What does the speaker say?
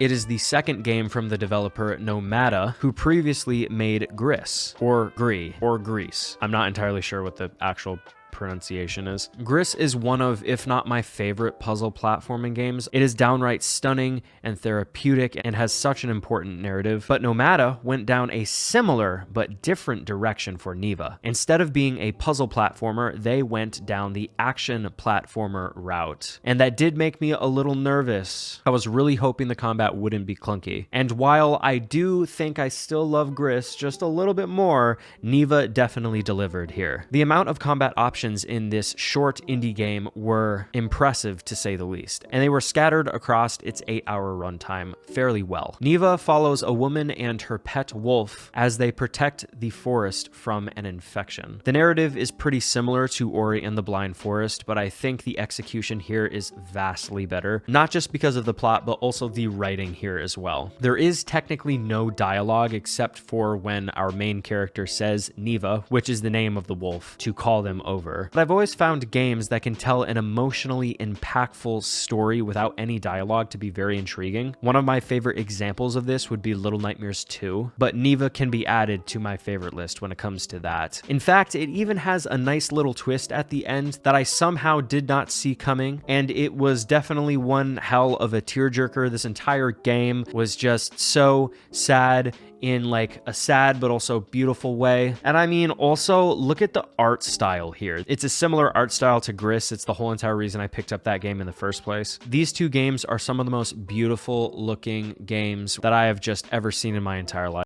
It is the second game from the developer Neva, who previously made Gris, or Gree, or Grease. I'm not entirely sure what the actual pronunciation is. Gris is one of, if not my favorite puzzle platforming games. It is downright stunning and therapeutic and has such an important narrative, but Nomada went down a similar but different direction for Neva. Instead of being a puzzle platformer, they went down the action platformer route, and that did make me a little nervous. I was really hoping the combat wouldn't be clunky, and while I do think I still love Gris just a little bit more, Neva definitely delivered here. The amount of combat options in this short indie game were impressive to say the least, and they were scattered across its 8-hour runtime fairly well. Neva follows a woman and her pet wolf as they protect the forest from an infection. The narrative is pretty similar to Ori and the Blind Forest, but I think the execution here is vastly better, not just because of the plot, but also the writing here as well. There is technically no dialogue except for when our main character says Neva, which is the name of the wolf, to call them over. But I've always found games that can tell an emotionally impactful story without any dialogue to be very intriguing. One of my favorite examples of this would be Little Nightmares 2, but Neva can be added to my favorite list when it comes to that. In fact, it even has a nice little twist at the end that I somehow did not see coming, and it was definitely one hell of a tearjerker. This entire game was just so sad in like a sad but also beautiful way. And I mean, also look at the art style here. It's a similar art style to Gris. It's the whole entire reason I picked up that game in the first place. These two games are some of the most beautiful looking games that I have just ever seen in my entire life.